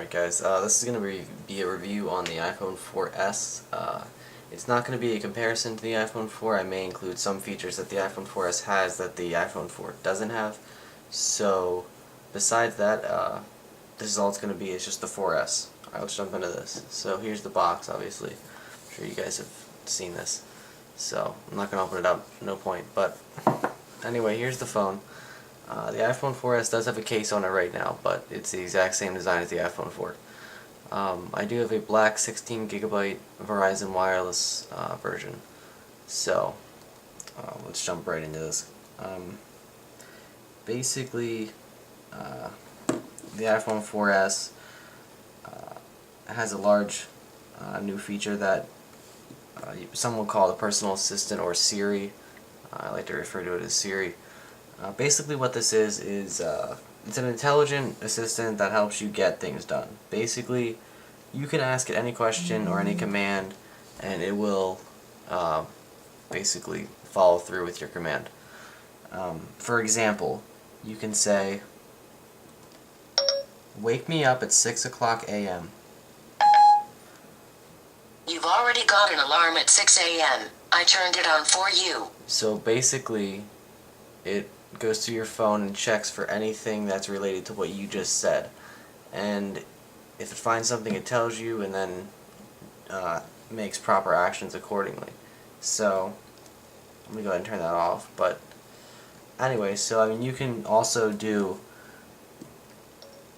Alright guys, this is going to be a review on the iPhone 4S. It's not going to be a comparison to the iPhone 4. I may include some features that the iPhone 4S has that the iPhone 4 doesn't have. So, besides that, this is all it's going to be. It's just the 4S. Alright, let's jump into this. So here's the box, obviously. I'm sure you guys have seen this. So, I'm not going to open it up, no point. But, anyway, here's the phone. The iPhone 4S does have a case on it right now, but it's the exact same design as the iPhone 4. I do have a black 16GB Verizon wireless version. So, let's jump right into this. Basically, the iPhone 4S has a large new feature that some will call the personal assistant or Siri. I like to refer to it as Siri. Basically what this is it's an intelligent assistant that helps you get things done. Basically, you can ask it any question or any command and it will basically follow through with your command. For example, you can say, "Wake me up at 6 o'clock a.m. You've already got an alarm at 6 a.m. I turned it on for you." So basically, it goes through your phone and checks for anything that's related to what you just said. And if it finds something, it tells you and then makes proper actions accordingly. So, let me go ahead and turn that off. But anyway, so I mean, you can also do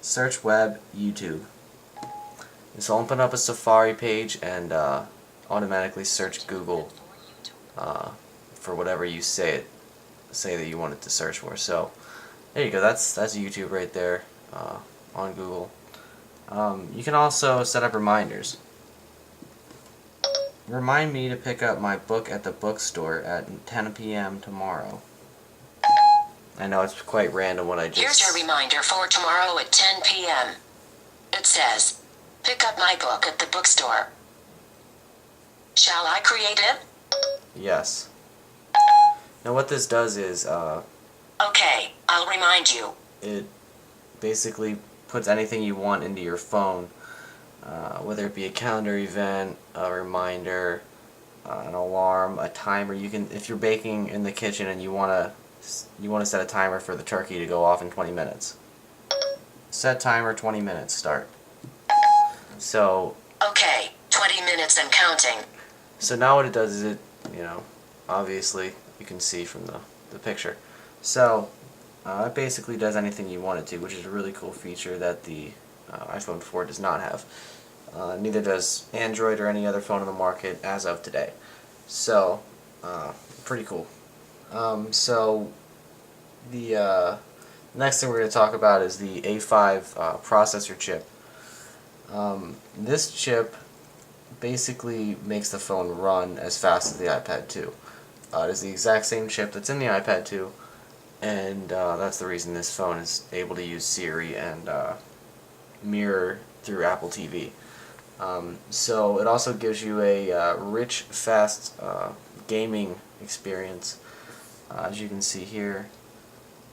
search web YouTube. So open up a Safari page and automatically search Google for whatever you say that you want it to search for. So there you go. That's YouTube right there on Google. You can also set up reminders. Remind me to pick up my book at the bookstore at 10 p.m. tomorrow. I know it's quite random what I just... Here's your reminder for tomorrow at 10 p.m. It says, "Pick up my book at the bookstore." Shall I create it? Yes. Now what this does is, Okay, I'll remind you. It basically puts anything you want into your phone, whether it be a calendar event, a reminder, an alarm, a timer. You can, if you're baking in the kitchen and you want to set a timer for the turkey to go off in 20 minutes. Set timer 20 minutes, start. So, Okay, 20 minutes and counting. so now what it does is it, obviously you can see from the picture. So, it basically does anything you want it to, which is a really cool feature that the iPhone 4 does not have. Neither does Android or any other phone on the market as of today. So, pretty cool. So, the next thing we're going to talk about is the A5 processor chip. This chip basically makes the phone run as fast as the iPad 2. It is the exact same chip that's in the iPad 2, and that's the reason this phone is able to use Siri and mirror through Apple TV. So it also gives you a rich, fast gaming experience. As you can see here,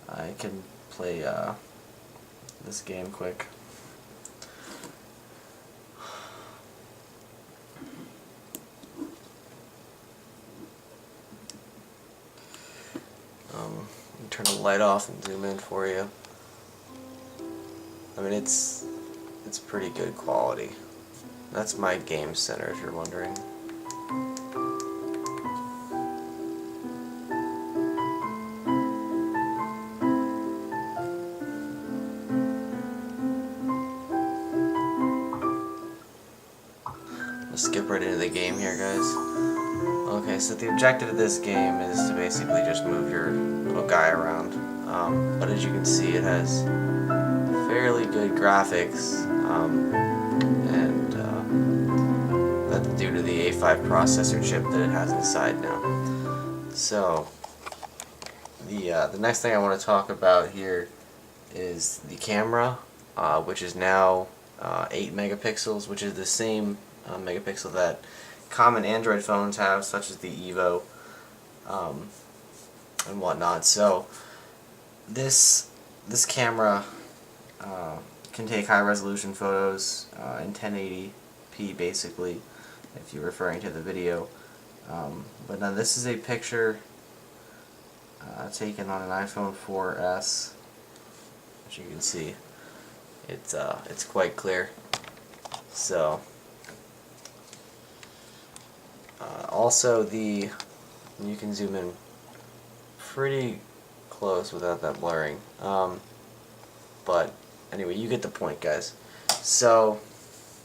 I can play this game quick. Turn the light off and zoom in for you. I mean, it's pretty good quality. That's my game center, if you're wondering. Let's skip right into the game here, guys. Okay, so the objective of this game is to basically just move your little guy around. But as you can see, it has fairly good graphics, and that's due to the A5 processor chip that it has inside now. So, the next thing I want to talk about here is the camera, which is now 8 megapixels, which is the same megapixel that common Android phones have, such as the Evo and whatnot. So this camera can take high resolution photos in 1080p basically, if you're referring to the video. But now this is a picture taken on an iPhone 4S. As you can see, it's quite clear. So also you can zoom in pretty close without that blurring. But anyway, you get the point, guys. So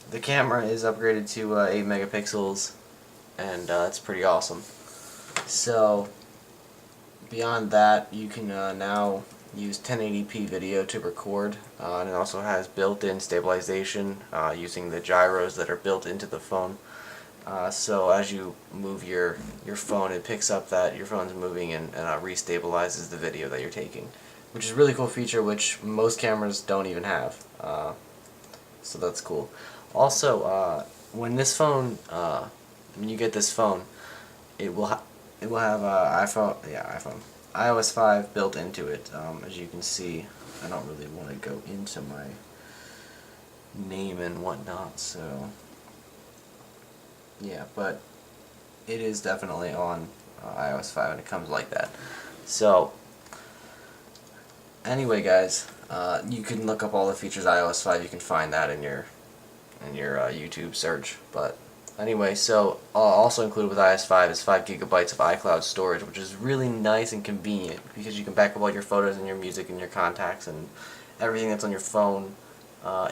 the camera is upgraded to 8 megapixels, and it's pretty awesome. So beyond that, you can now use 1080p video to record, and it also has built-in stabilization using the gyros that are built into the phone. So as you move your phone, it picks up that your phone's moving and restabilizes the video that you're taking, which is a really cool feature which most cameras don't even have. So that's cool. Also, when this phone, when you get this phone, it will have iOS 5 built into it. As you can see, I don't really want to go into my name and whatnot, so yeah, but it is definitely on iOS 5 and it comes like that. So anyway, guys, you can look up all the features of iOS 5. You can find that in your YouTube search. But anyway, so also included with iOS 5 is 5 gigabytes of iCloud storage, which is really nice and convenient because you can back up all your photos and your music and your contacts and everything that's on your phone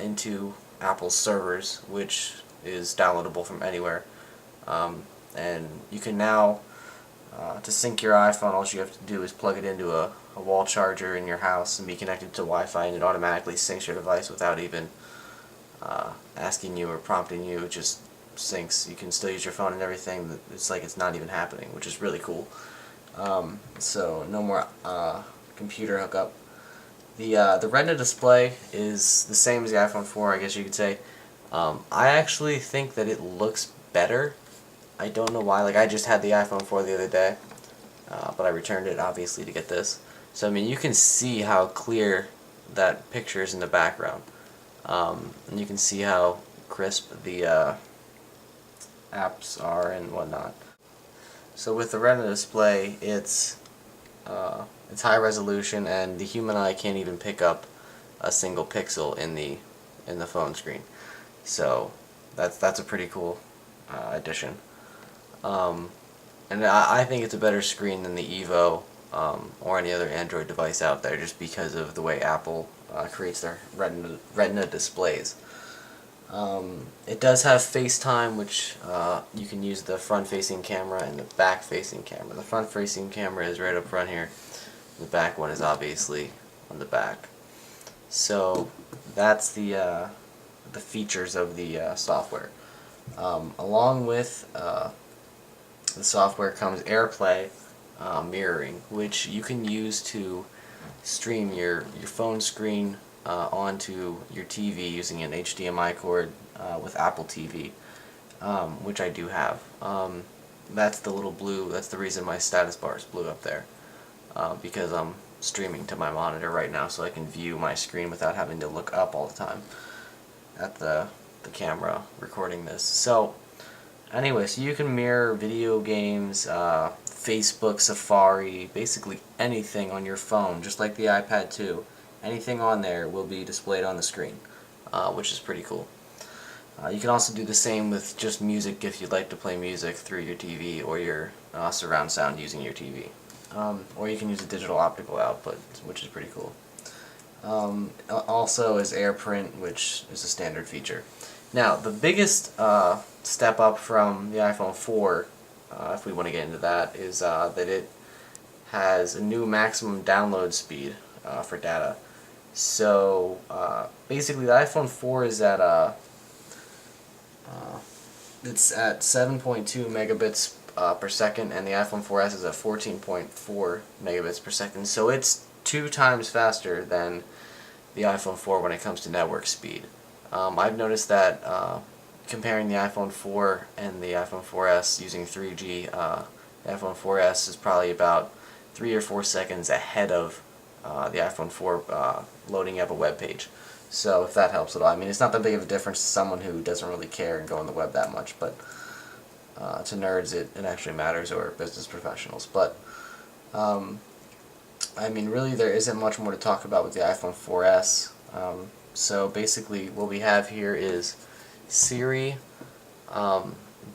into Apple's servers, which is downloadable from anywhere. And you can now, to sync your iPhone, all you have to do is plug it into a wall charger in your house and be connected to Wi-Fi, and it automatically syncs your device without even asking you or prompting you. It just syncs. You can still use your phone and everything. It's like it's not even happening, which is really cool. So no more computer hookup. The Retina display is the same as the iPhone 4, I guess you could say. I actually think that it looks better. I don't know why. Like, I just had the iPhone 4 the other day, but I returned it obviously to get this. So I mean, you can see how clear that picture is in the background, and you can see how crisp the apps are and whatnot. So with the Retina display, it's high resolution, and the human eye can't even pick up a single pixel in the phone screen. So that's a pretty cool addition. And I think it's a better screen than the Evo or any other Android device out there, just because of the way Apple creates their Retina displays. It does have FaceTime, which you can use the front-facing camera and the back-facing camera. The front-facing camera is right up front here. The back one is obviously on the back. So that's the features of the software. Along with the software comes AirPlay mirroring, which you can use to stream your phone screen onto your TV using an HDMI cord with Apple TV, which I do have. That's the little blue, that's the reason my status bar is blue up there, because I'm streaming to my monitor right now so I can view my screen without having to look up all the time at the camera recording this. So anyway, so you can mirror video games, Facebook, Safari, basically anything on your phone, just like the iPad 2. Anything on there will be displayed on the screen, which is pretty cool. You can also do the same with just music if you'd like to play music through your TV or your surround sound using your TV. Or you can use a digital optical output, which is pretty cool. Also is AirPrint, which is a standard feature. Now, the biggest step up from the iPhone 4, if we want to get into that, is that it has a new maximum download speed for data. So basically, the iPhone 4 is at it's at 7.2 megabits per second, and the iPhone 4S is at 14.4 megabits per second. So it's 2 times faster than the iPhone 4 when it comes to network speed. I've noticed that comparing the iPhone 4 and the iPhone 4S using 3G, the iPhone 4S is probably about 3 or 4 seconds ahead of the iPhone 4 loading up a web page. So if that helps at all. I mean, it's not that big of a difference to someone who doesn't really care and go on the web that much, but to nerds it actually matters, or business professionals. But I mean, really there isn't much more to talk about with the iPhone 4S. So basically what we have here is Siri,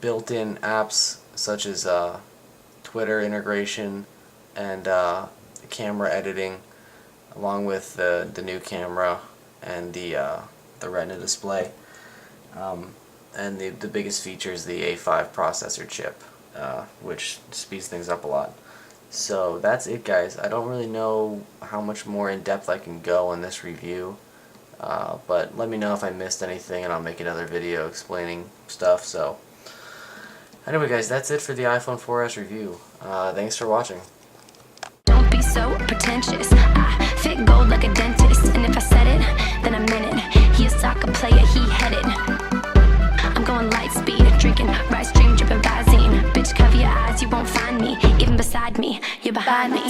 built-in apps such as Twitter integration and camera editing, along with the new camera and the Retina display. And the biggest feature is the A5 processor chip, which speeds things up a lot. So that's it, guys. I don't really know how much more in depth I can go in this review, but let me know if I missed anything and I'll make another video explaining stuff. So anyway, guys, that's it for the iPhone 4S review. Thanks for watching. Don't be so pretentious. I fit gold like a dentist, and if I said it, then I meant it. He a soccer player, he headed. I'm going light speed, drinking rice dream, dripping Visine. Bitch, cover your eyes, you won't find me. Even beside me, you're behind me.